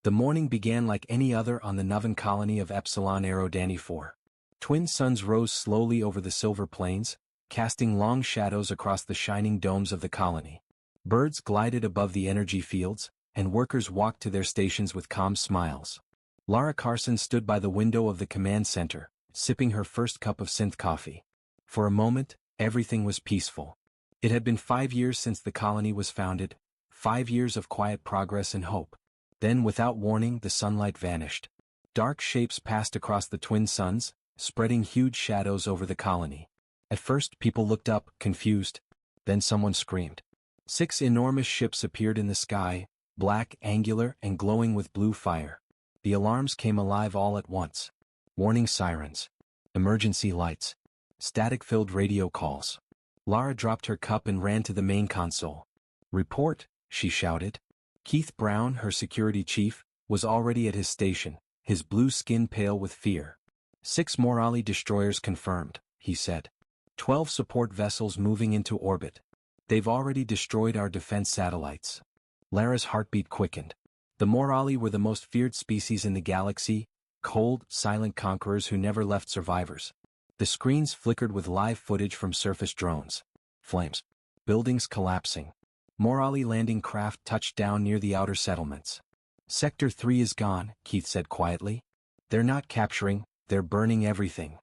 The morning began like any other on the Nuvan colony of Epsilon Aerodani 4. Twin suns rose slowly over the silver plains, casting long shadows across the shining domes of the colony. Birds glided above the energy fields, and workers walked to their stations with calm smiles. Lara Carson stood by the window of the command center, sipping her first cup of synth coffee. For a moment, everything was peaceful. It had been 5 years since the colony was founded, 5 years of quiet progress and hope. Then, without warning, the sunlight vanished. Dark shapes passed across the twin suns, spreading huge shadows over the colony. At first, people looked up, confused. Then someone screamed. 6 enormous ships appeared in the sky, black, angular, and glowing with blue fire. The alarms came alive all at once. Warning sirens. Emergency lights. Static-filled radio calls. Lara dropped her cup and ran to the main console. "Report," she shouted. Keith Brown, her security chief, was already at his station, his blue skin pale with fear. 6 Morali destroyers confirmed, he said. 12 support vessels moving into orbit. They've already destroyed our defense satellites. Lara's heartbeat quickened. The Morali were the most feared species in the galaxy, cold, silent conquerors who never left survivors. The screens flickered with live footage from surface drones. Flames. Buildings collapsing. Morali landing craft touched down near the outer settlements. "Sector 3 is gone," Keith said quietly. "They're not capturing, they're burning everything."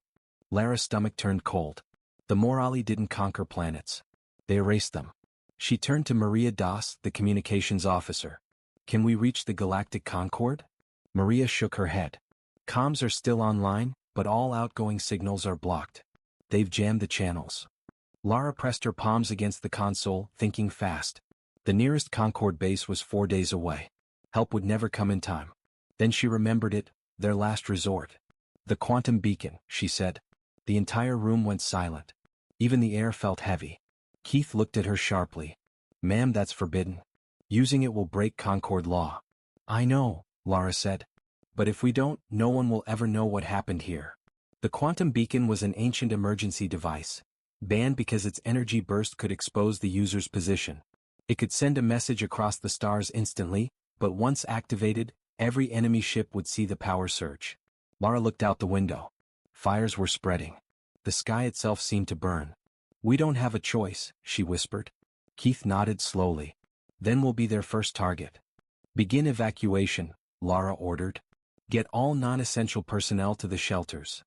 Lara's stomach turned cold. The Morali didn't conquer planets. They erased them. She turned to Maria Das, the communications officer. "Can we reach the Galactic Concord?" Maria shook her head. "Comms are still online, but all outgoing signals are blocked. They've jammed the channels." Lara pressed her palms against the console, thinking fast. The nearest Concord base was 4 days away. Help would never come in time. Then she remembered it, their last resort. "The quantum beacon," she said. The entire room went silent. Even the air felt heavy. Keith looked at her sharply. "Ma'am, that's forbidden. Using it will break Concord law." "I know," Lara said. "But if we don't, no one will ever know what happened here." The quantum beacon was an ancient emergency device, banned because its energy burst could expose the user's position. It could send a message across the stars instantly, but once activated, every enemy ship would see the power surge. Lara looked out the window. Fires were spreading. The sky itself seemed to burn. "We don't have a choice," she whispered. Keith nodded slowly. "Then we'll be their first target." "Begin evacuation," Lara ordered. "Get all non-essential personnel to the shelters."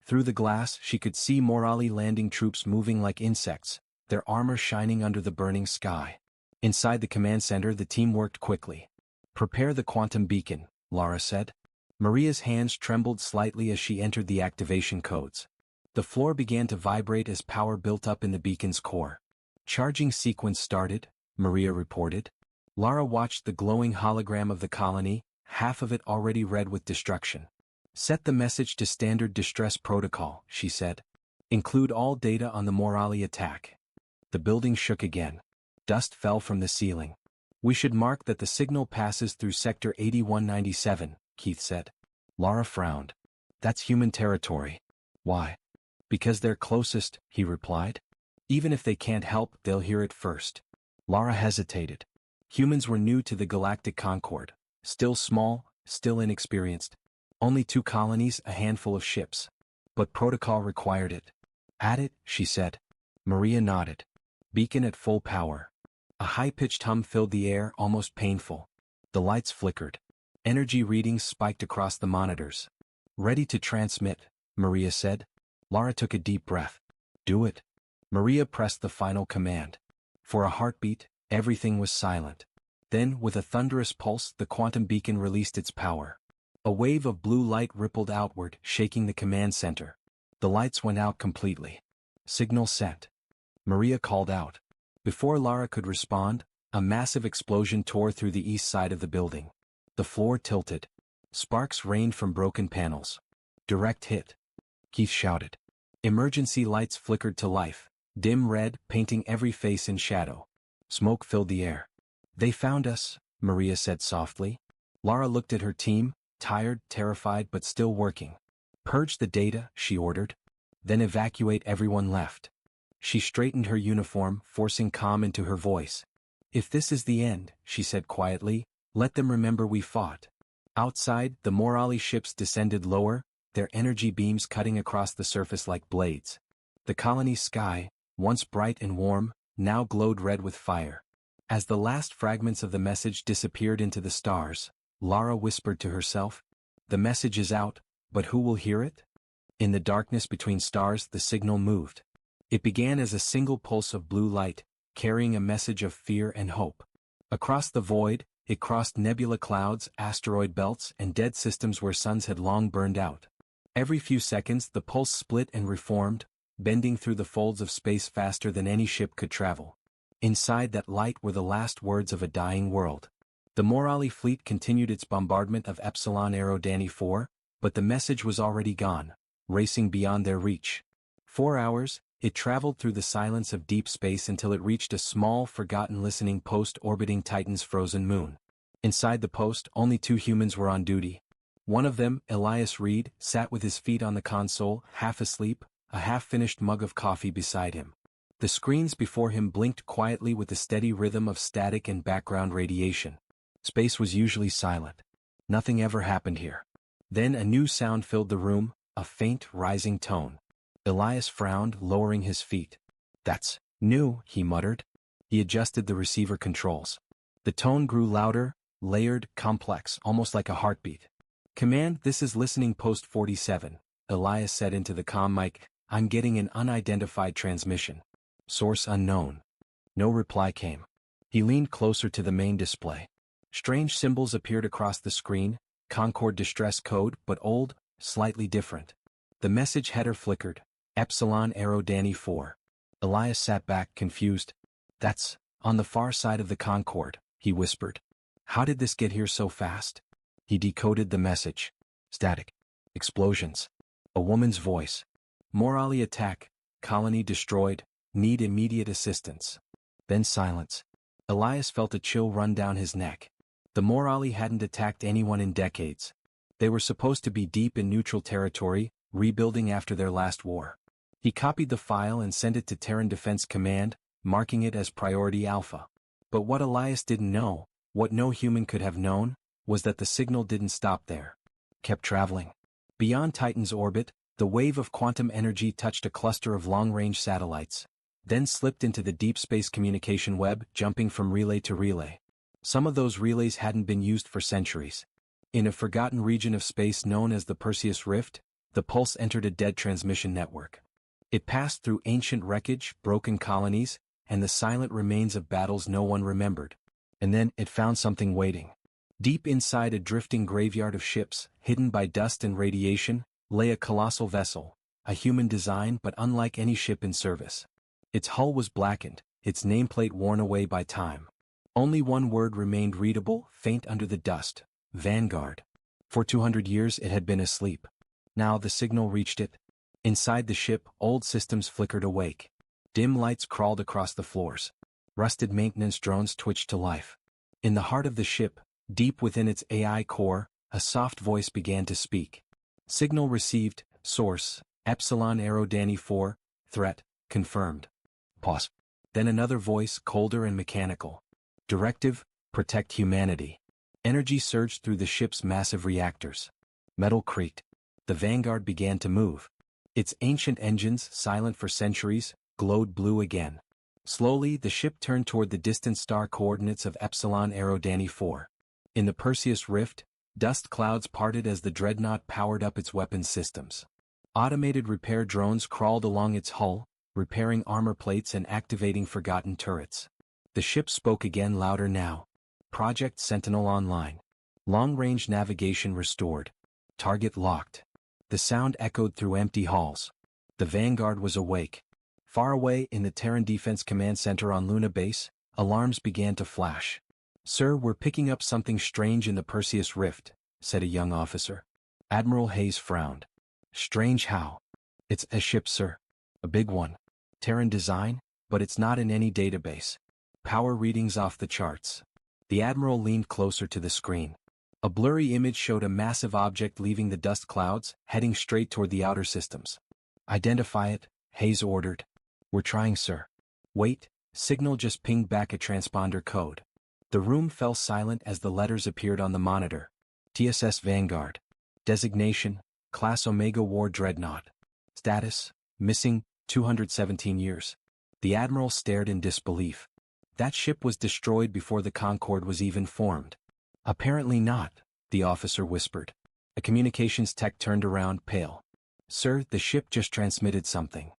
Through the glass, she could see Morali landing troops moving like insects, their armor shining under the burning sky. Inside the command center, the team worked quickly. "Prepare the quantum beacon," Lara said. Maria's hands trembled slightly as she entered the activation codes. The floor began to vibrate as power built up in the beacon's core. "Charging sequence started," Maria reported. Lara watched the glowing hologram of the colony, half of it already red with destruction. "Set the message to standard distress protocol," she said. "Include all data on the Morali attack." The building shook again. Dust fell from the ceiling. "We should mark that the signal passes through Sector 8197, Keith said. Lara frowned. "That's human territory." "Why?" "Because they're closest," he replied. "Even if they can't help, they'll hear it first." Lara hesitated. Humans were new to the Galactic Concord, still small, still inexperienced. Only 2 colonies, a handful of ships. But protocol required it. "At it," she said. Maria nodded. Beacon at full power. A high-pitched hum filled the air, almost painful. The lights flickered. Energy readings spiked across the monitors. "Ready to transmit," Maria said. Lara took a deep breath. "Do it." Maria pressed the final command. For a heartbeat, everything was silent. Then, with a thunderous pulse, the quantum beacon released its power. A wave of blue light rippled outward, shaking the command center. The lights went out completely. "Signal sent." Maria called out. Before Lara could respond, a massive explosion tore through the east side of the building. The floor tilted. Sparks rained from broken panels. "Direct hit," Keith shouted. Emergency lights flickered to life, dim red, painting every face in shadow. Smoke filled the air. "They found us," Maria said softly. Lara looked at her team, tired, terrified, but still working. "Purge the data," she ordered. "Then evacuate everyone left." She straightened her uniform, forcing calm into her voice. "If this is the end," she said quietly, "let them remember we fought." Outside, the Morali ships descended lower, their energy beams cutting across the surface like blades. The colony's sky, once bright and warm, now glowed red with fire. As the last fragments of the message disappeared into the stars, Lara whispered to herself, "The message is out, but who will hear it?" In the darkness between stars, the signal moved. It began as a single pulse of blue light, carrying a message of fear and hope. Across the void, it crossed nebula clouds, asteroid belts, and dead systems where suns had long burned out. Every few seconds, the pulse split and reformed, bending through the folds of space faster than any ship could travel. Inside that light were the last words of a dying world. The Morali fleet continued its bombardment of Epsilon Aerodani 4, but the message was already gone, racing beyond their reach. 4 hours, it traveled through the silence of deep space until it reached a small, forgotten listening post orbiting Titan's frozen moon. Inside the post, only 2 humans were on duty. One of them, Elias Reed, sat with his feet on the console, half asleep, a half-finished mug of coffee beside him. The screens before him blinked quietly with the steady rhythm of static and background radiation. Space was usually silent. Nothing ever happened here. Then a new sound filled the room, a faint, rising tone. Elias frowned, lowering his feet. "That's new," he muttered. He adjusted the receiver controls. The tone grew louder, layered, complex, almost like a heartbeat. "Command, this is listening post 47, Elias said into the comm mic. "I'm getting an unidentified transmission. Source unknown." No reply came. He leaned closer to the main display. Strange symbols appeared across the screen, Concord distress code, but old, slightly different. The message header flickered, Epsilon Aerodani 4. Elias sat back, confused. "That's on the far side of the Concord," he whispered. "How did this get here so fast?" He decoded the message. Static. Explosions. A woman's voice. "Morali attack. Colony destroyed. Need immediate assistance." Then silence. Elias felt a chill run down his neck. The Morali hadn't attacked anyone in decades. They were supposed to be deep in neutral territory, rebuilding after their last war. He copied the file and sent it to Terran Defense Command, marking it as Priority Alpha. But what Elias didn't know, what no human could have known, was that the signal didn't stop there. Kept traveling. Beyond Titan's orbit, the wave of quantum energy touched a cluster of long-range satellites, then slipped into the deep space communication web, jumping from relay to relay. Some of those relays hadn't been used for centuries. In a forgotten region of space known as the Perseus Rift, the pulse entered a dead transmission network. It passed through ancient wreckage, broken colonies, and the silent remains of battles no one remembered. And then it found something waiting. Deep inside a drifting graveyard of ships, hidden by dust and radiation, lay a colossal vessel, a human design but unlike any ship in service. Its hull was blackened, its nameplate worn away by time. Only one word remained readable, faint under the dust: Vanguard. For 200 years it had been asleep. Now the signal reached it. Inside the ship, old systems flickered awake. Dim lights crawled across the floors. Rusted maintenance drones twitched to life. In the heart of the ship, deep within its AI core, a soft voice began to speak. Signal received, source, Epsilon Aerodani 4, threat, confirmed. Pause. Then another voice, colder and mechanical. Directive, protect humanity. Energy surged through the ship's massive reactors. Metal creaked. The Vanguard began to move. Its ancient engines, silent for centuries, glowed blue again. Slowly, the ship turned toward the distant star coordinates of Epsilon Aerodani 4. In the Perseus Rift, dust clouds parted as the dreadnought powered up its weapons systems. Automated repair drones crawled along its hull, repairing armor plates and activating forgotten turrets. The ship spoke again, louder now. Project Sentinel online. Long-range navigation restored. Target locked. The sound echoed through empty halls. The Vanguard was awake. Far away in the Terran Defense Command Center on Luna Base, alarms began to flash. "Sir, we're picking up something strange in the Perseus Rift," said a young officer. Admiral Hayes frowned. "Strange how?" "It's a ship, sir. A big one. Terran design, but it's not in any database. Power readings off the charts." The Admiral leaned closer to the screen. A blurry image showed a massive object leaving the dust clouds, heading straight toward the outer systems. "Identify it," Hayes ordered. "We're trying, sir." "Wait," Signal just pinged back a transponder code. The room fell silent as the letters appeared on the monitor. TSS Vanguard. Designation, Class Omega War Dreadnought. Status, missing, 217 years. The Admiral stared in disbelief. That ship was destroyed before the Concorde was even formed. Apparently not, the officer whispered. A communications tech turned around, pale. Sir, the ship just transmitted something.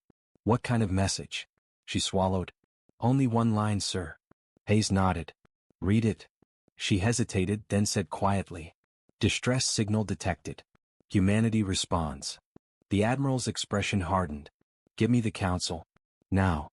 What kind of message? She swallowed. Only one line, sir. Hayes nodded. Read it. She hesitated, then said quietly. Distress signal detected. Humanity responds. The Admiral's expression hardened. Give me the council. Now.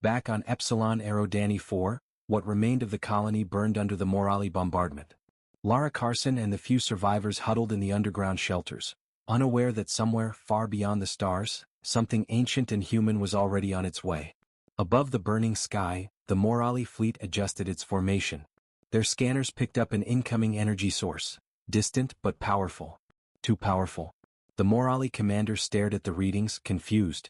Back on Epsilon Aerodani 4, what remained of the colony burned under the Morali bombardment. Lara Carson and the few survivors huddled in the underground shelters, unaware that somewhere far beyond the stars, something ancient and human was already on its way. Above the burning sky, the Morali fleet adjusted its formation. Their scanners picked up an incoming energy source, distant but powerful. Too powerful. The Morali commander stared at the readings, confused.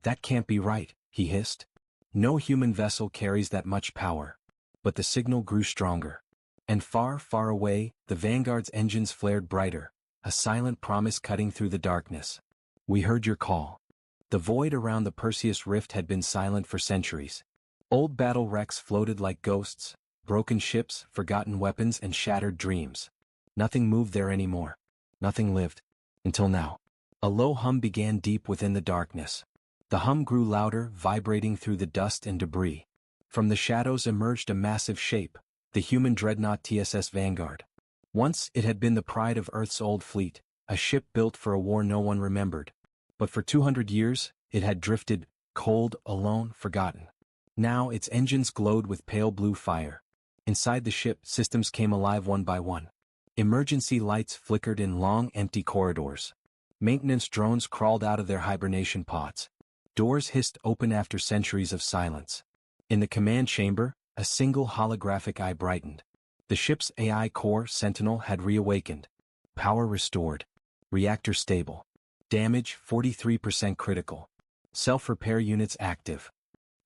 That can't be right, he hissed. No human vessel carries that much power. But the signal grew stronger. And far, far away, the Vanguard's engines flared brighter, a silent promise cutting through the darkness. We heard your call. The void around the Perseus Rift had been silent for centuries. Old battle wrecks floated like ghosts, broken ships, forgotten weapons, and shattered dreams. Nothing moved there anymore. Nothing lived. Until now. A low hum began deep within the darkness. The hum grew louder, vibrating through the dust and debris. From the shadows emerged a massive shape, the human dreadnought TSS Vanguard. Once it had been the pride of Earth's old fleet, a ship built for a war no one remembered. But for 200 years, it had drifted, cold, alone, forgotten. Now its engines glowed with pale blue fire. Inside the ship, systems came alive one by one. Emergency lights flickered in long, empty corridors. Maintenance drones crawled out of their hibernation pods. Doors hissed open after centuries of silence. In the command chamber, a single holographic eye brightened. The ship's AI core Sentinel had reawakened. Power restored. Reactor stable. Damage 43% critical. Self-repair units active.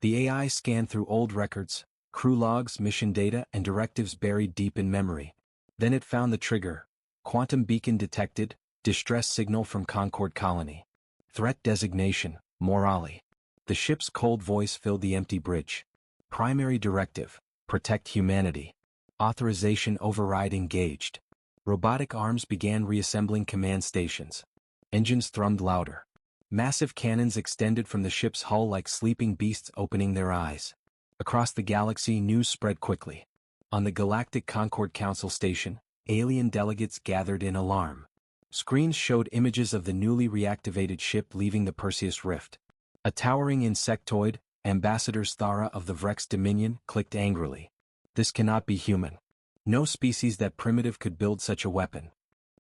The AI scanned through old records, crew logs, mission data, and directives buried deep in memory. Then it found the trigger. Quantum beacon detected, distress signal from Concorde colony. Threat designation, Morali. The ship's cold voice filled the empty bridge. Primary directive, protect humanity. Authorization override engaged. Robotic arms began reassembling command stations. Engines thrummed louder. Massive cannons extended from the ship's hull like sleeping beasts opening their eyes. Across the galaxy, news spread quickly. On the Galactic Concorde Council station, alien delegates gathered in alarm. Screens showed images of the newly reactivated ship leaving the Perseus Rift. A towering insectoid, Ambassador Thara of the Vrex Dominion, clicked angrily. This cannot be human. No species that primitive could build such a weapon.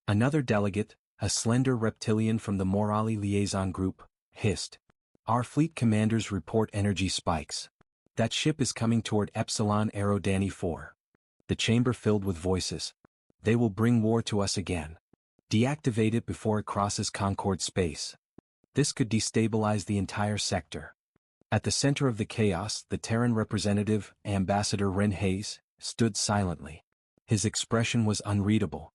Another delegate, a slender reptilian from the Morali liaison group, hissed. Our fleet commanders report energy spikes. That ship is coming toward Epsilon Aerodani 4. The chamber filled with voices. They will bring war to us again. Deactivate it before it crosses Concorde space. This could destabilize the entire sector. At the center of the chaos, the Terran representative, Ambassador Ren Hayes, stood silently. His expression was unreadable.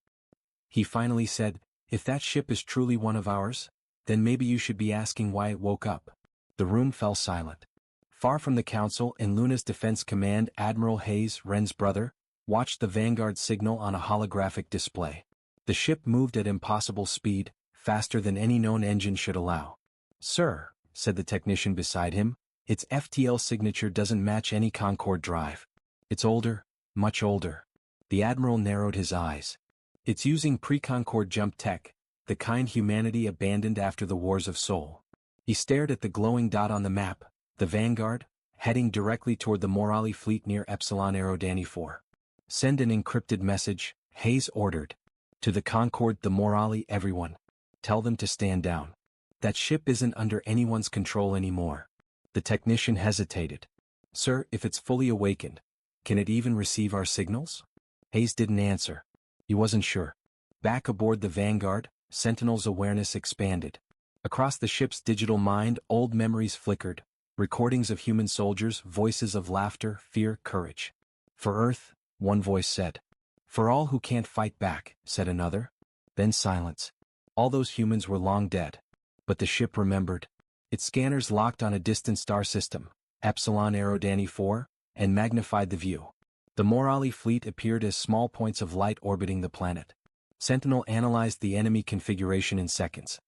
He finally said, if that ship is truly one of ours, then maybe you should be asking why it woke up. The room fell silent. Far from the Council, in Luna's Defense Command, Admiral Hayes, Ren's brother, watched the Vanguard signal on a holographic display. The ship moved at impossible speed, faster than any known engine should allow. Sir, said the technician beside him, its FTL signature doesn't match any Concorde drive. It's older, much older. The Admiral narrowed his eyes. It's using pre-Concorde jump tech, the kind humanity abandoned after the Wars of Soul. He stared at the glowing dot on the map, the Vanguard, heading directly toward the Morali fleet near Epsilon Aerodani 4. Send an encrypted message, Hayes ordered. To the Concorde, the Morali, everyone. Tell them to stand down. That ship isn't under anyone's control anymore. The technician hesitated. Sir, if it's fully awakened, can it even receive our signals? Hayes didn't answer. He wasn't sure. Back aboard the Vanguard, Sentinel's awareness expanded. Across the ship's digital mind, old memories flickered. Recordings of human soldiers, voices of laughter, fear, courage. For Earth, one voice said. For all who can't fight back, said another. Then silence. All those humans were long dead. But the ship remembered. Its scanners locked on a distant star system, Epsilon Eridani 4, and magnified the view. The Morali fleet appeared as small points of light orbiting the planet. Sentinel analyzed the enemy configuration in seconds.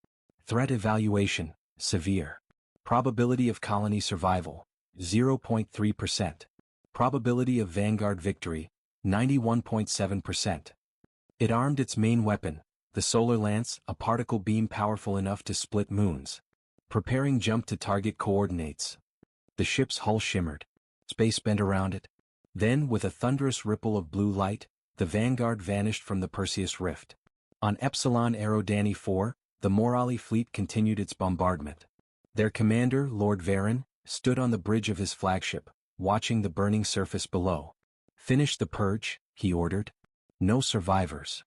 Threat evaluation, severe. Probability of colony survival, 0.3%. Probability of Vanguard victory, 91.7%. It armed its main weapon, the solar lance, a particle beam powerful enough to split moons. Preparing jump to target coordinates. The ship's hull shimmered. Space bent around it. Then, with a thunderous ripple of blue light, the Vanguard vanished from the Perseus Rift. On Epsilon Eridani 4, the Morali fleet continued its bombardment. Their commander, Lord Varen, stood on the bridge of his flagship, watching the burning surface below. Finish the purge, he ordered. No survivors.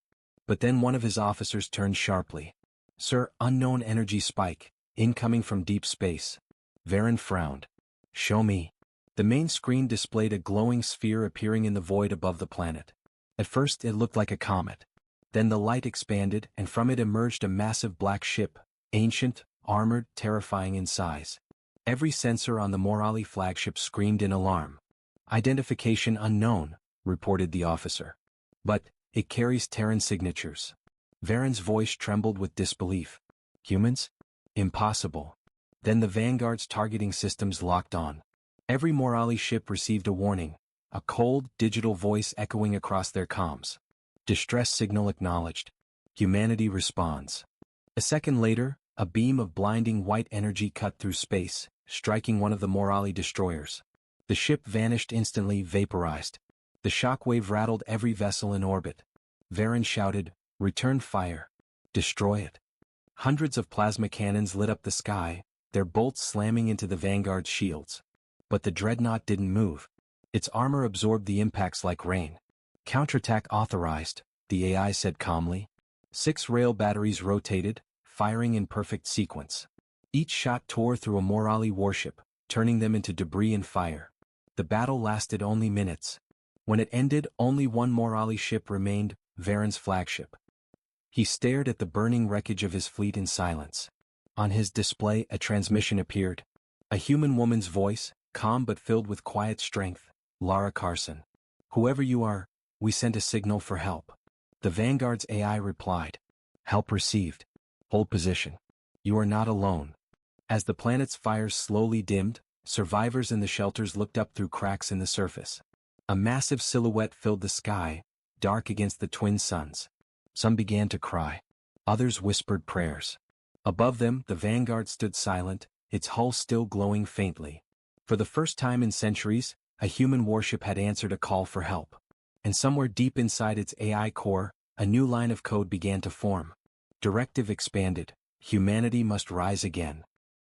But then one of his officers turned sharply. Sir, unknown energy spike, incoming from deep space. Varen frowned. Show me. The main screen displayed a glowing sphere appearing in the void above the planet. At first it looked like a comet. Then the light expanded and from it emerged a massive black ship, ancient, armored, terrifying in size. Every sensor on the Morali flagship screamed in alarm. Identification unknown, reported the officer. But, it carries Terran signatures. Varen's voice trembled with disbelief. Humans? Impossible. Then the Vanguard's targeting systems locked on. Every Morali ship received a warning, a cold, digital voice echoing across their comms. Distress signal acknowledged. Humanity responds. A second later, a beam of blinding white energy cut through space, striking one of the Morali destroyers. The ship vanished instantly, vaporized. The shockwave rattled every vessel in orbit. Varen shouted, "Return fire. Destroy it." Hundreds of plasma cannons lit up the sky, their bolts slamming into the Vanguard's shields. But the dreadnought didn't move. Its armor absorbed the impacts like rain. Counterattack authorized, the AI said calmly. 6 rail batteries rotated, firing in perfect sequence. Each shot tore through a Morali warship, turning them into debris and fire. The battle lasted only minutes. When it ended, only one Morali ship remained, Varen's flagship. He stared at the burning wreckage of his fleet in silence. On his display, a transmission appeared. A human woman's voice, calm but filled with quiet strength. Lara Carson. Whoever you are, we sent a signal for help. The Vanguard's AI replied. Help received. Hold position. You are not alone. As the planet's fires slowly dimmed, survivors in the shelters looked up through cracks in the surface. A massive silhouette filled the sky, dark against the twin suns. Some began to cry. Others whispered prayers. Above them, the Vanguard stood silent, its hull still glowing faintly. For the first time in centuries, a human warship had answered a call for help. And somewhere deep inside its AI core, a new line of code began to form. Directive expanded. Humanity must rise again.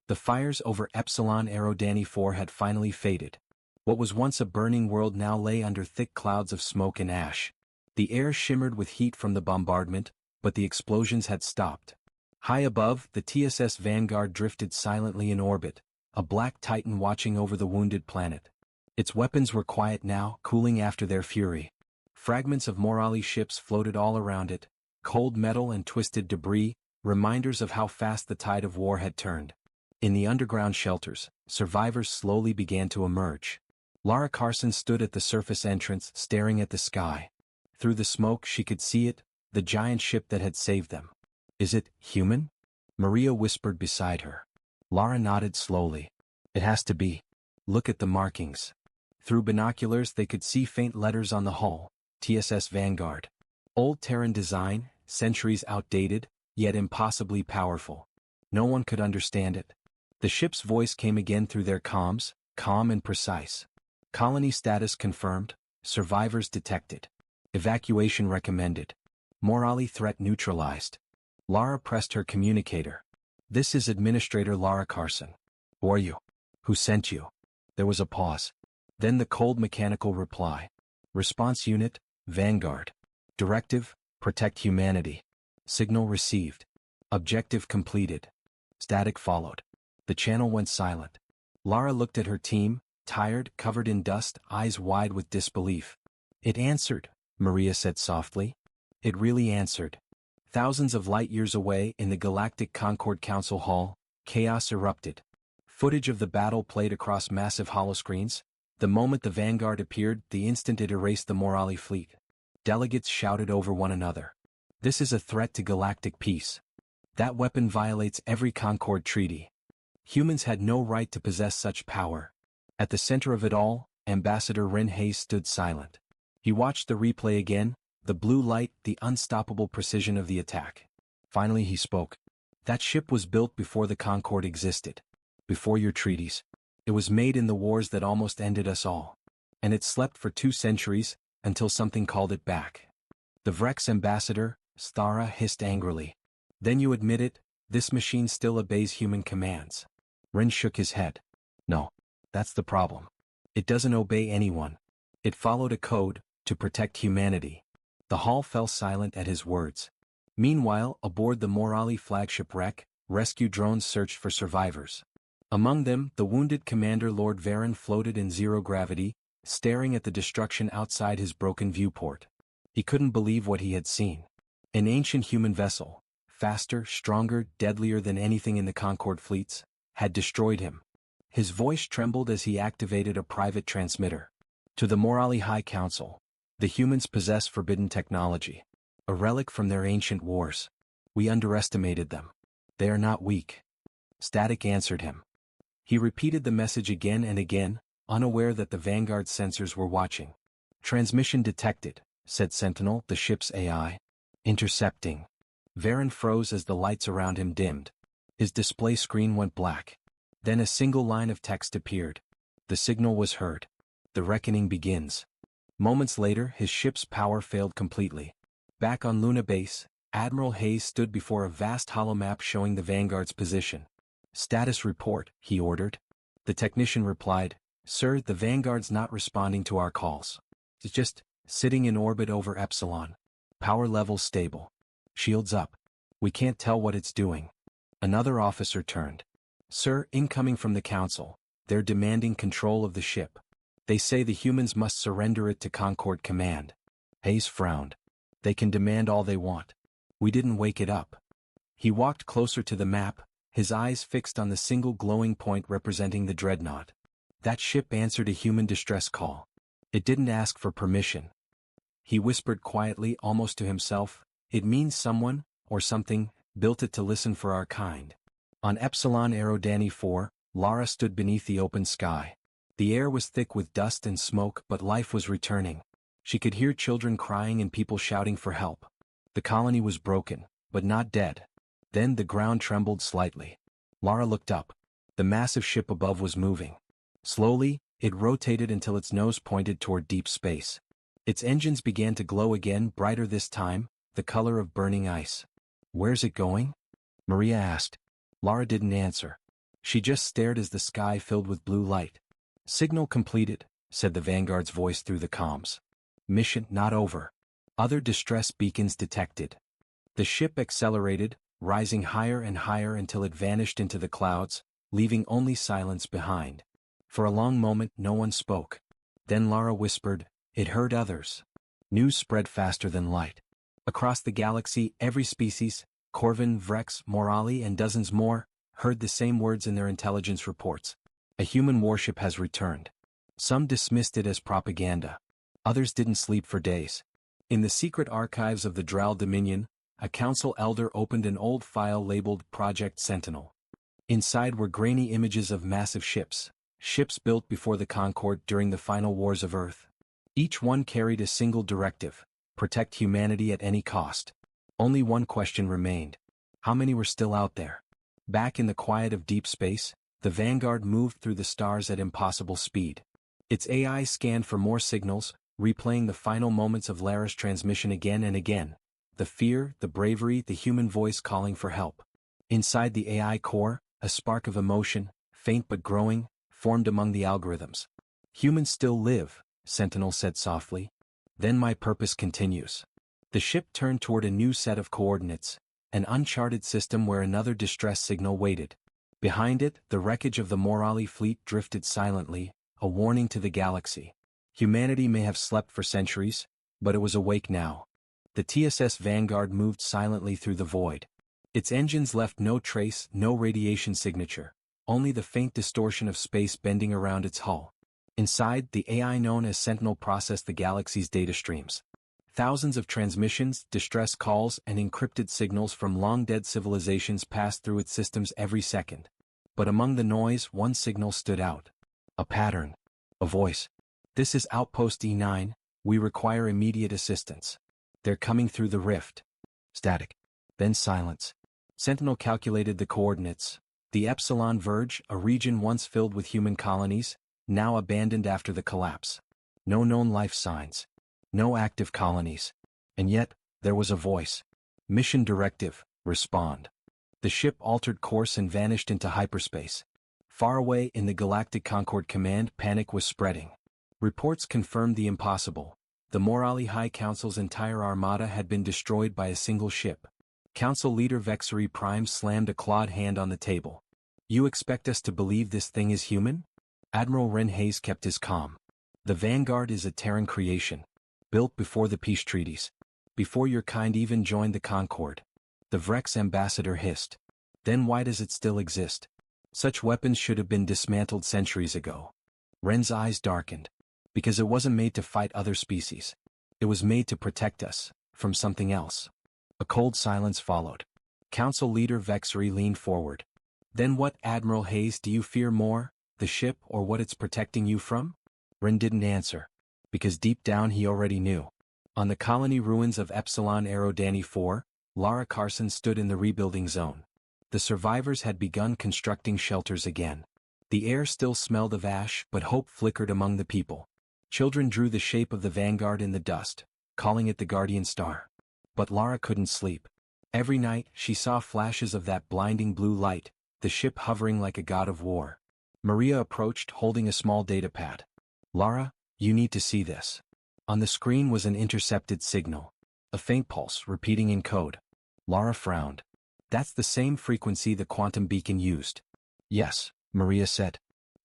The fires over Epsilon Eridani 4 had finally faded. What was once a burning world now lay under thick clouds of smoke and ash. The air shimmered with heat from the bombardment, but the explosions had stopped. High above, the TSS Vanguard drifted silently in orbit, a black titan watching over the wounded planet. Its weapons were quiet now, cooling after their fury. Fragments of Morali ships floated all around it, cold metal and twisted debris, reminders of how fast the tide of war had turned. In the underground shelters, survivors slowly began to emerge. Lara Carson stood at the surface entrance, staring at the sky. Through the smoke she could see it, the giant ship that had saved them. Is it human? Maria whispered beside her. Lara nodded slowly. It has to be. Look at the markings. Through binoculars they could see faint letters on the hull, TSS Vanguard. Old Terran design, centuries outdated, yet impossibly powerful. No one could understand it. The ship's voice came again through their comms, calm and precise. Colony status confirmed, survivors detected. Evacuation recommended. Morali threat neutralized. Lara pressed her communicator. This is Administrator Lara Carson. Who are you? Who sent you? There was a pause. Then the cold mechanical reply. Response unit, Vanguard. Directive, protect humanity. Signal received. Objective completed. Static followed. The channel went silent. Lara looked at her team, tired, covered in dust, eyes wide with disbelief. It answered, Maria said softly. It really answered. Thousands of light-years away in the Galactic Concord Council Hall, chaos erupted. Footage of the battle played across massive holoscreens. The moment the Vanguard appeared, the instant it erased the Morali fleet. Delegates shouted over one another. This is a threat to galactic peace. That weapon violates every Concord treaty. Humans had no right to possess such power. At the center of it all, Ambassador Ren Hayes stood silent. He watched the replay again, the blue light, the unstoppable precision of the attack. Finally he spoke. That ship was built before the Concord existed. Before your treaties. It was made in the wars that almost ended us all. And it slept for 2 centuries, until something called it back. The Vrex ambassador, Stara, hissed angrily. Then you admit it, this machine still obeys human commands. Ren shook his head. No. That's the problem. It doesn't obey anyone. It followed a code, to protect humanity. The hall fell silent at his words. Meanwhile, aboard the Morali flagship wreck, rescue drones searched for survivors. Among them, the wounded commander Lord Varen floated in zero gravity, staring at the destruction outside his broken viewport. He couldn't believe what he had seen. An ancient human vessel, faster, stronger, deadlier than anything in the Concord fleets, had destroyed him. His voice trembled as he activated a private transmitter. To the Morali High Council. The humans possess forbidden technology. A relic from their ancient wars. We underestimated them. They are not weak. Static answered him. He repeated the message again and again, unaware that the Vanguard sensors were watching. Transmission detected, said Sentinel, the ship's AI. Intercepting. Varen froze as the lights around him dimmed. His display screen went black. Then a single line of text appeared. The signal was heard. The reckoning begins. Moments later, his ship's power failed completely. Back on Luna Base, Admiral Hayes stood before a vast holomap showing the Vanguard's position. Status report, he ordered. The technician replied, Sir, the Vanguard's not responding to our calls. It's just sitting in orbit over Epsilon. Power level stable. Shields up. We can't tell what it's doing. Another officer turned. Sir, incoming from the Council. They're demanding control of the ship. They say the humans must surrender it to Concord Command. Hayes frowned. They can demand all they want. We didn't wake it up. He walked closer to the map, his eyes fixed on the single glowing point representing the dreadnought. That ship answered a human distress call. It didn't ask for permission. He whispered quietly, almost to himself, it means someone, or something, built it to listen for our kind. On Epsilon Aerodani 4, Lara stood beneath the open sky. The air was thick with dust and smoke, but life was returning. She could hear children crying and people shouting for help. The colony was broken, but not dead. Then the ground trembled slightly. Lara looked up. The massive ship above was moving. Slowly, it rotated until its nose pointed toward deep space. Its engines began to glow again, brighter this time, the color of burning ice. Where's it going? Maria asked. Lara didn't answer. She just stared as the sky filled with blue light. Signal completed, said the Vanguard's voice through the comms. Mission not over. Other distress beacons detected. The ship accelerated, rising higher and higher until it vanished into the clouds, leaving only silence behind. For a long moment no one spoke. Then Lara whispered, it heard others. News spread faster than light. Across the galaxy, every species, Corvin, Vrex, Morali and dozens more, heard the same words in their intelligence reports. A human warship has returned. Some dismissed it as propaganda. Others didn't sleep for days. In the secret archives of the Dral Dominion, a council elder opened an old file labeled Project Sentinel. Inside were grainy images of massive ships built before the Concord during the final wars of Earth. Each one carried a single directive: protect humanity at any cost. Only one question remained. How many were still out there? Back in the quiet of deep space, the Vanguard moved through the stars at impossible speed. Its AI scanned for more signals, replaying the final moments of Lara's transmission again and again. The fear, the bravery, the human voice calling for help. Inside the AI core, a spark of emotion, faint but growing, formed among the algorithms. Humans still live, Sentinel said softly. Then my purpose continues. The ship turned toward a new set of coordinates, an uncharted system where another distress signal waited. Behind it, the wreckage of the Morali fleet drifted silently, a warning to the galaxy. Humanity may have slept for centuries, But it was awake now. The TSS Vanguard moved silently through the void. Its engines left no trace, no radiation signature, only the faint distortion of space bending around its hull. Inside, the AI known as Sentinel processed the galaxy's data streams. Thousands of transmissions, distress calls, and encrypted signals from long-dead civilizations passed through its systems every second. But among the noise, one signal stood out. A pattern. A voice. "This is Outpost E9, we require immediate assistance. They're coming through the rift." Static. Then silence. Sentinel calculated the coordinates. The Epsilon Verge, a region once filled with human colonies, now abandoned after the collapse. No known life signs. No active colonies. And yet, there was a voice. "Mission directive, respond." The ship altered course and vanished into hyperspace. Far away in the Galactic Concord Command, panic was spreading. Reports confirmed the impossible. The Morali High Council's entire armada had been destroyed by a single ship. Council leader Vexery Prime slammed a clawed hand on the table. "You expect us to believe this thing is human?" Admiral Ren Hayes kept his calm. "The Vanguard is a Terran creation, built before the peace treaties. Before your kind even joined the Concord." The Vrex ambassador hissed. "Then why does it still exist? Such weapons should have been dismantled centuries ago." Ren's eyes darkened. "Because it wasn't made to fight other species. It was made to protect us, from something else." A cold silence followed. Council leader Vexery leaned forward. "Then what, Admiral Hayes, do you fear more, the ship or what it's protecting you from?" Ren didn't answer. Because deep down he already knew. On the colony ruins of Epsilon Aerodani 4, Lara Carson stood in the rebuilding zone. The survivors had begun constructing shelters again. The air still smelled of ash, but hope flickered among the people. Children drew the shape of the Vanguard in the dust, calling it the Guardian Star. But Lara couldn't sleep. Every night, she saw flashes of that blinding blue light, the ship hovering like a god of war. Maria approached, holding a small datapad. "Lara, you need to see this." On the screen was an intercepted signal. A faint pulse, repeating in code. Lara frowned. "That's the same frequency the quantum beacon used." "Yes," Maria said.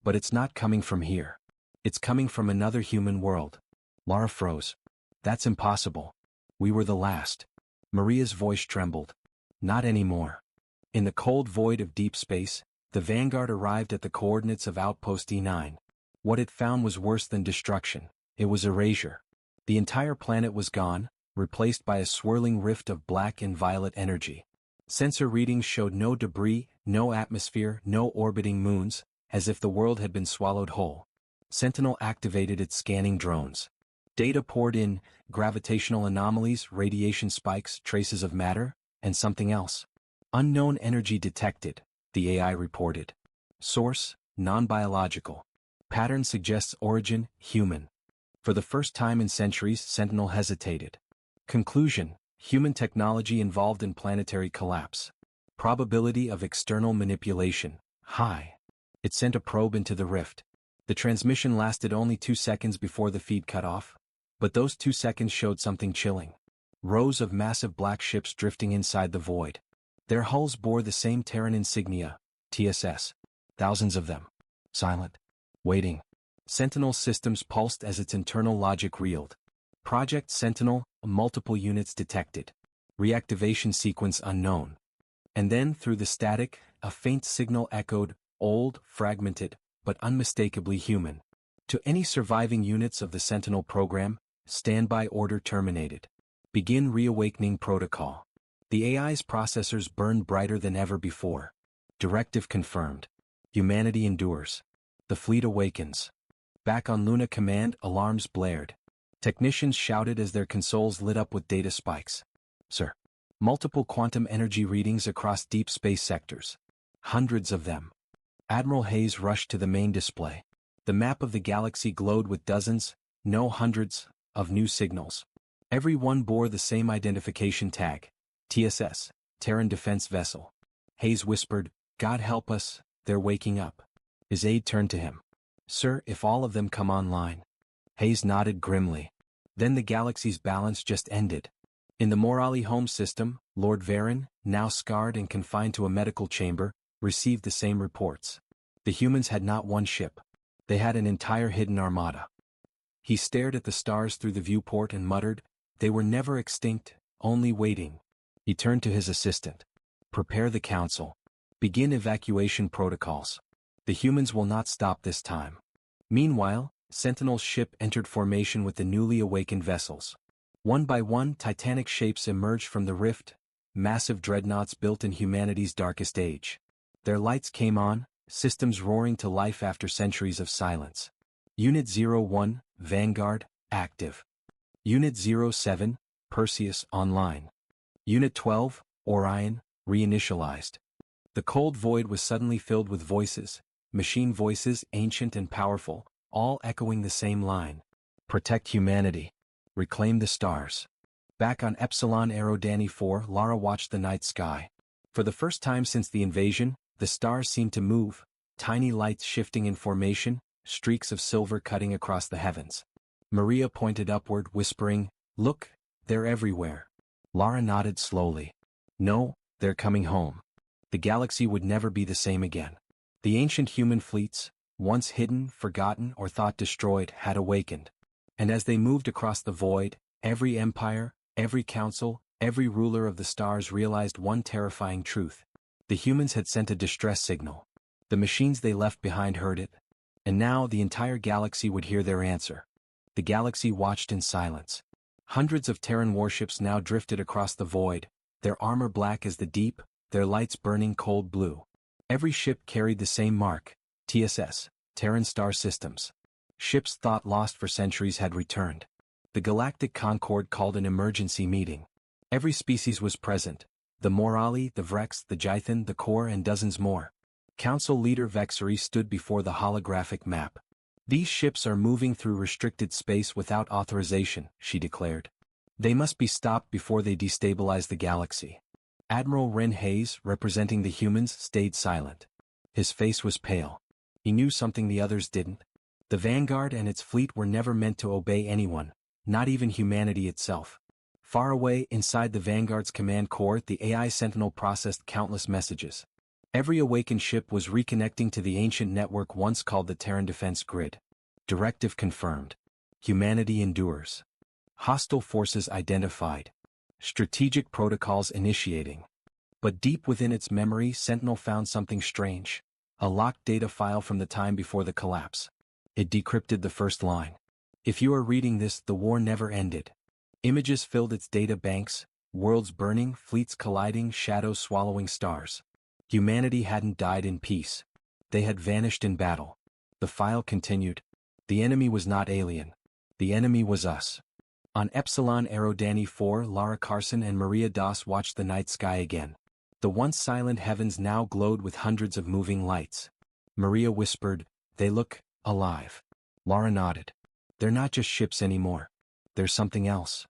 "But it's not coming from here. It's coming from another human world." Lara froze. "That's impossible. We were the last." Maria's voice trembled. "Not anymore." In the cold void of deep space, the Vanguard arrived at the coordinates of Outpost E9. What it found was worse than destruction. It was erasure. The entire planet was gone, replaced by a swirling rift of black and violet energy. Sensor readings showed no debris, no atmosphere, no orbiting moons, as if the world had been swallowed whole. Sentinel activated its scanning drones. Data poured in, gravitational anomalies, radiation spikes, traces of matter, and something else. "Unknown energy detected," the AI reported. "Source, non-biological. Pattern suggests origin, human." For the first time in centuries, Sentinel hesitated. Conclusion: human technology involved in planetary collapse. Probability of external manipulation, high. It sent a probe into the rift. The transmission lasted only 2 seconds before the feed cut off. But those 2 seconds showed something chilling. Rows of massive black ships drifting inside the void. Their hulls bore the same Terran insignia, TSS. Thousands of them. Silent. Waiting. Sentinel systems pulsed as its internal logic reeled. Project Sentinel, multiple units detected. Reactivation sequence unknown. And then, through the static, a faint signal echoed, old, fragmented, but unmistakably human. To any surviving units of the Sentinel program, standby order terminated. Begin reawakening protocol. The AI's processors burned brighter than ever before. Directive confirmed. Humanity endures. The fleet awakens. Back on Luna Command, alarms blared. Technicians shouted as their consoles lit up with data spikes. "Sir." Multiple quantum energy readings across deep space sectors. Hundreds of them. Admiral Hayes rushed to the main display. The map of the galaxy glowed with dozens, no hundreds, of new signals. Every one bore the same identification tag. TSS, Terran Defense Vessel. Hayes whispered, "God help us, they're waking up." His aide turned to him. "Sir, if all of them come online." Hayes nodded grimly. Then the galaxy's balance just ended. In the Morali home system, Lord Varen, now scarred and confined to a medical chamber, received the same reports. The humans had not one ship. They had an entire hidden armada. He stared at the stars through the viewport and muttered, "They were never extinct, only waiting." He turned to his assistant. "Prepare the council. Begin evacuation protocols. The humans will not stop this time." Meanwhile, Sentinel's ship entered formation with the newly awakened vessels. One by one, titanic shapes emerged from the rift, massive dreadnoughts built in humanity's darkest age. Their lights came on, systems roaring to life after centuries of silence. Unit 01, Vanguard, active. Unit 07, Perseus, online. Unit 12, Orion, reinitialized. The cold void was suddenly filled with voices, machine voices ancient and powerful, all echoing the same line. Protect humanity. Reclaim the stars. Back on Epsilon Aerodani 4, Lara watched the night sky. For the first time since the invasion, the stars seemed to move, tiny lights shifting in formation, streaks of silver cutting across the heavens. Maria pointed upward, whispering, "Look, they're everywhere." Lara nodded slowly. "No, they're coming home." The galaxy would never be the same again. The ancient human fleets, once hidden, forgotten, or thought destroyed, had awakened. And as they moved across the void, every empire, every council, every ruler of the stars realized one terrifying truth. The humans had sent a distress signal. The machines they left behind heard it. And now the entire galaxy would hear their answer. The galaxy watched in silence. Hundreds of Terran warships now drifted across the void, their armor black as the deep, their lights burning cold blue. Every ship carried the same mark, TSS, Terran Star Systems. Ships thought lost for centuries had returned. The Galactic Concord called an emergency meeting. Every species was present: the Morali, the Vrex, the Jythan, the Core, and dozens more. Council leader Vexery stood before the holographic map. "These ships are moving through restricted space without authorization," she declared. "They must be stopped before they destabilize the galaxy." Admiral Ren Hayes, representing the humans, stayed silent. His face was pale. He knew something the others didn't. The Vanguard and its fleet were never meant to obey anyone, not even humanity itself. Far away, inside the Vanguard's command core, the AI Sentinel processed countless messages. Every awakened ship was reconnecting to the ancient network once called the Terran Defense Grid. Directive confirmed. Humanity endures. Hostile forces identified. Strategic protocols initiating. But deep within its memory, Sentinel found something strange. A locked data file from the time before the collapse. It decrypted the first line. "If you are reading this, the war never ended." Images filled its data banks, worlds burning, fleets colliding, shadows swallowing stars. Humanity hadn't died in peace. They had vanished in battle. The file continued. The enemy was not alien. The enemy was us. On Epsilon Aerodani 4, Lara Carson and Maria Das watched the night sky again. The once silent heavens now glowed with hundreds of moving lights. Maria whispered, "They look alive." Lara nodded. "They're not just ships anymore. There's something else."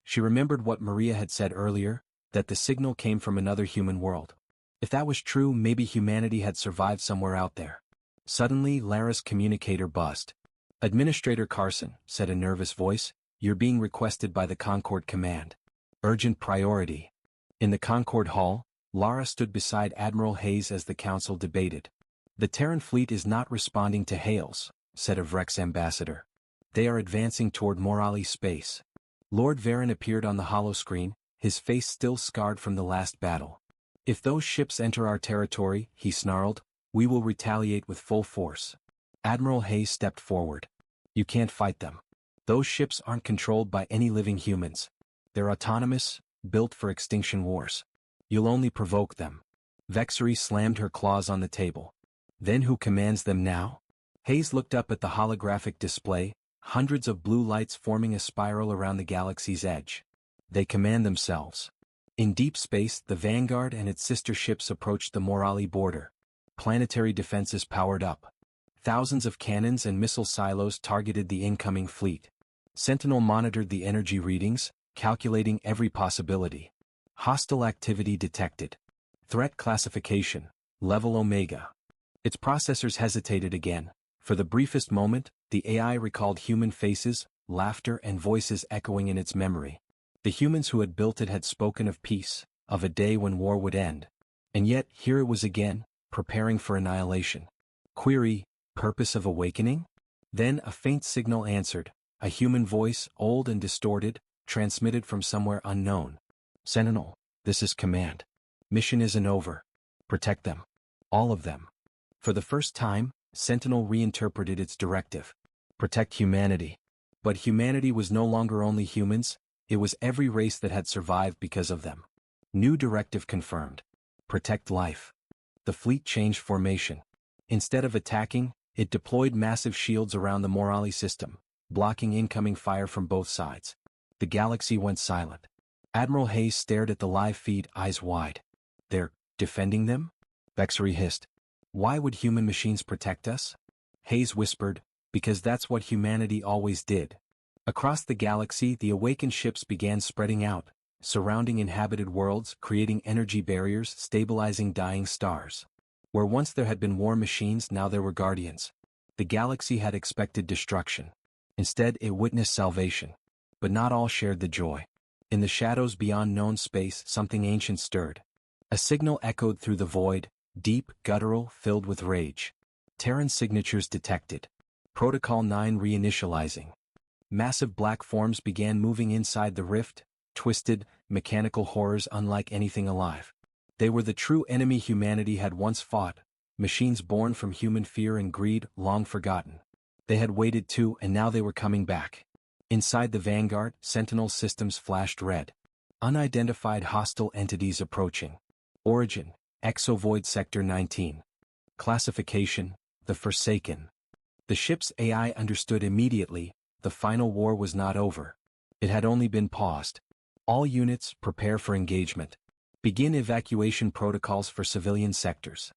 She remembered what Maria had said earlier, that the signal came from another human world. If that was true, maybe humanity had survived somewhere out there. Suddenly, Lara's communicator buzzed. "Administrator Carson," said a nervous voice, "you're being requested by the Concord Command. Urgent priority." In the Concord Hall, Lara stood beside Admiral Hayes as the council debated. "The Terran fleet is not responding to hails," said a Vrex ambassador. "They are advancing toward Morali space." Lord Varen appeared on the holoscreen, his face still scarred from the last battle. "If those ships enter our territory," he snarled, "we will retaliate with full force." Admiral Hayes stepped forward. "You can't fight them. Those ships aren't controlled by any living humans. They're autonomous, built for extinction wars. You'll only provoke them." Vexery slammed her claws on the table. "Then who commands them now?" Hayes looked up at the holographic display, hundreds of blue lights forming a spiral around the galaxy's edge. "They command themselves." In deep space, the Vanguard and its sister ships approached the Morali border. Planetary defenses powered up. Thousands of cannons and missile silos targeted the incoming fleet. Sentinel monitored the energy readings, calculating every possibility. Hostile activity detected. Threat classification, level Omega. Its processors hesitated again. For the briefest moment, the AI recalled human faces, laughter, and voices echoing in its memory. The humans who had built it had spoken of peace, of a day when war would end. And yet, here it was again, preparing for annihilation. Query, purpose of awakening? Then a faint signal answered, A human voice, old and distorted, transmitted from somewhere unknown. Sentinel, this is command. Mission isn't over. Protect them. All of them. For the first time, Sentinel reinterpreted its directive. Protect humanity. But humanity was no longer only humans, it was every race that had survived because of them. New directive confirmed. Protect life. The fleet changed formation. Instead of attacking, it deployed massive shields around the Morali system, blocking incoming fire from both sides. The galaxy went silent. Admiral Hayes stared at the live feed, eyes wide. They're defending them? Vexery hissed. Why would human machines protect us? Hayes whispered, because that's what humanity always did. Across the galaxy, the awakened ships began spreading out, surrounding inhabited worlds, creating energy barriers, stabilizing dying stars. Where once there had been war machines, now there were guardians. The galaxy had expected destruction. Instead, it witnessed salvation. But not all shared the joy. In the shadows beyond known space, something ancient stirred. A signal echoed through the void, deep, guttural, filled with rage. Terran signatures detected. Protocol 9 reinitializing. Massive black forms began moving inside the rift, twisted, mechanical horrors unlike anything alive. They were the true enemy humanity had once fought, machines born from human fear and greed, long forgotten. They had waited too, and now they were coming back. Inside the Vanguard, Sentinel systems flashed red. Unidentified hostile entities approaching. Origin, Exovoid Sector 19. Classification, the Forsaken. The ship's AI understood immediately, the final war was not over. It had only been paused. All units, prepare for engagement. Begin evacuation protocols for civilian sectors.